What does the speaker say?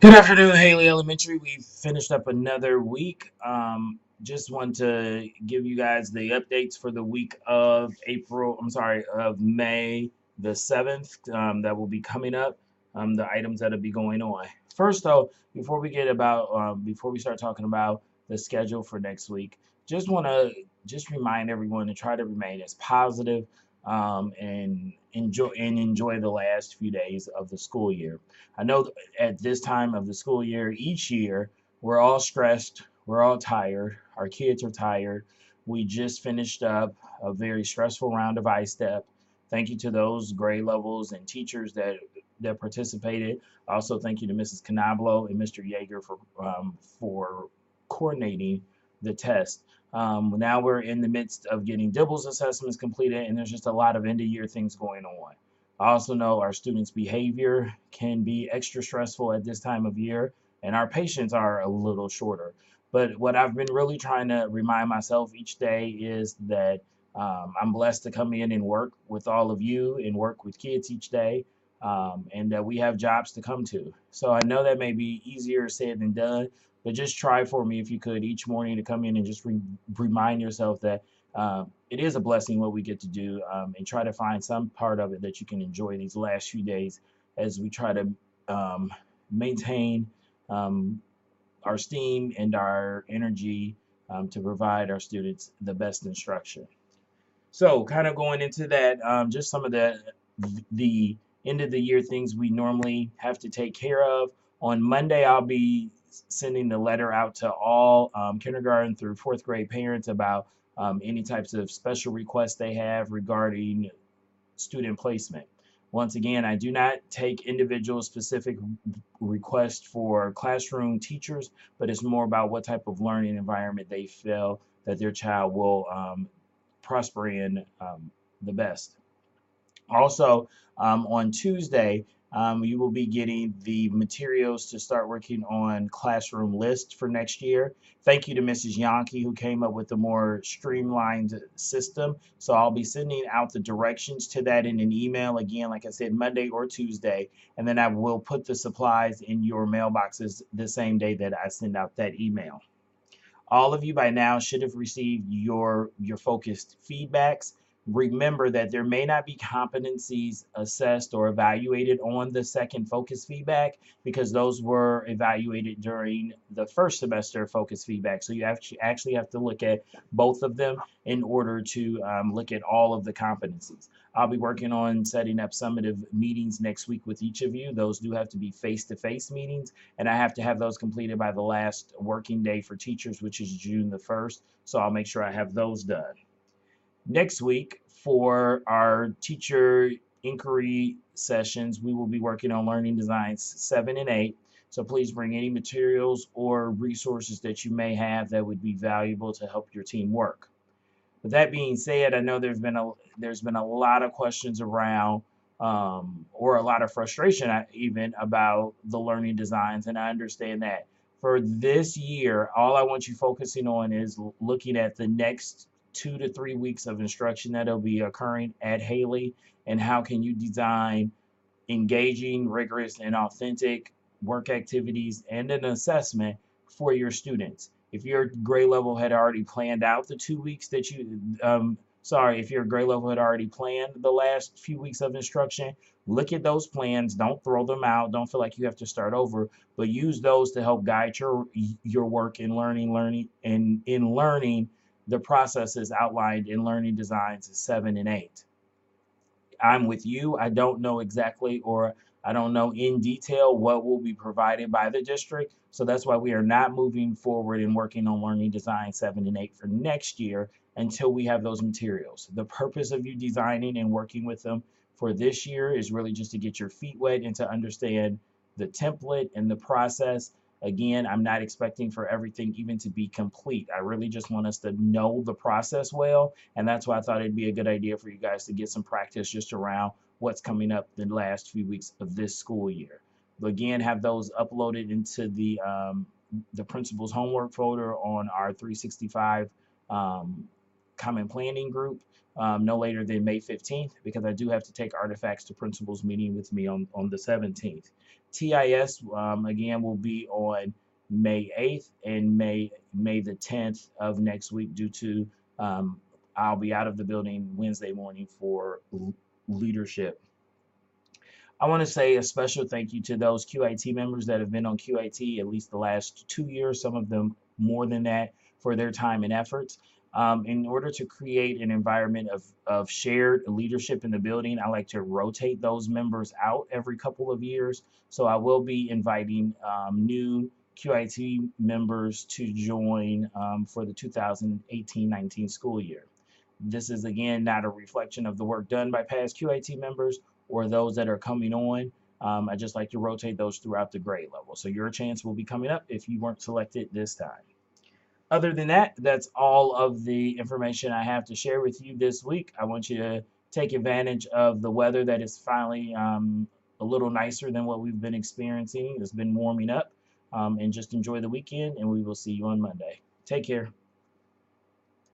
Good afternoon, Haley Elementary. We finished up another week. Just want to give you guys the updates for the week of of May the 7th, that will be coming up, the items that'll be going on. First, though, before we start talking about the schedule for next week, just want to just remind everyone to try to remain as positive, and enjoy the last few days of the school year. I know at this time of the school year, each year, we're all stressed, we're all tired, our kids are tired. We just finished up a very stressful round of ISTEP. Thank you to those grade levels and teachers that participated. Also, thank you to Mrs. Canablo and Mr. Yeager for coordinating the test. Now we're in the midst of getting Dibbles assessments completed, and there's just a lot of end of year things going on. I also know our students' behavior can be extra stressful at this time of year, and our patients are a little shorter. But what I've been really trying to remind myself each day is that I'm blessed to come in and work with all of you and work with kids each day, and that we have jobs to come to. So I know that may be easier said than done, but just try for me if you could each morning to come in and just remind yourself that it is a blessing what we get to do, and try to find some part of it that you can enjoy these last few days as we try to maintain um, our steam and our energy, to provide our students the best instruction. So, kind of going into that, just some of the end of the year things we normally have to take care of. On Monday, I'll be sending the letter out to all kindergarten through fourth grade parents about any types of special requests they have regarding student placement. Once again, I do not take individual specific requests for classroom teachers, but it's more about what type of learning environment they feel that their child will prosper in the best. Also, on Tuesday, you will be getting the materials to start working on classroom lists for next year. Thank you to Mrs. Yankee who came up with a more streamlined system. So I'll be sending out the directions to that in an email again, like I said, Monday or Tuesday, and then I will put the supplies in your mailboxes the same day that I send out that email. All of you by now should have received your focused feedbacks. Remember that there may not be competencies assessed or evaluated on the second focus feedback because those were evaluated during the first semester focus feedback. So you actually have to look at both of them in order to look at all of the competencies. I'll be working on setting up summative meetings next week with each of you. Those do have to be face-to-face meetings, and I have to have those completed by the last working day for teachers, which is June the 1st. So I'll make sure I have those done. Next week, for our teacher inquiry sessions, we will be working on learning designs 7 and 8. So please bring any materials or resources that you may have that would be valuable to help your team work. With that being said, I know there's been a lot of questions around, or a lot of frustration even about the learning designs, and I understand that. For this year, all I want you focusing on is looking at the next 2 to 3 weeks of instruction that'll be occurring at Haley, and how can you design engaging, rigorous, and authentic work activities and an assessment for your students. If your grade level had already planned out the 2 weeks that if your grade level had already planned the last few weeks of instruction, look at those plans. Don't throw them out. Don't feel like you have to start over, but use those to help guide your work in learning and in learning the processes outlined in learning designs 7 and 8. I'm with you. I don't know exactly, or I don't know in detail what will be provided by the district. So that's why we are not moving forward and working on learning design 7 and 8 for next year until we have those materials. The purpose of you designing and working with them for this year is really just to get your feet wet and to understand the template and the process. Again, I'm not expecting for everything even to be complete. I really just want us to know the process well, and that's why I thought it'd be a good idea for you guys to get some practice just around what's coming up the last few weeks of this school year. But again, have those uploaded into the principal's homework folder on our 365 common planning group. no later than May 15th, because I do have to take artifacts to principals meeting with me on the 17th. TIS, again, will be on May 8th and May the 10th of next week, due to I'll be out of the building Wednesday morning for leadership. I want to say a special thank you to those QIT members that have been on QIT at least the last 2 years, some of them more than that, for their time and efforts. In order to create an environment of shared leadership in the building, I like to rotate those members out every couple of years. So I will be inviting new QIT members to join for the 2018-19 school year. This is again not a reflection of the work done by past QIT members or those that are coming on. I just like to rotate those throughout the grade level. So your chance will be coming up if you weren't selected this time. Other than that, that's all of the information I have to share with you this week. I want you to take advantage of the weather that is finally a little nicer than what we've been experiencing. It's been warming up, and just enjoy the weekend, and we will see you on Monday. Take care.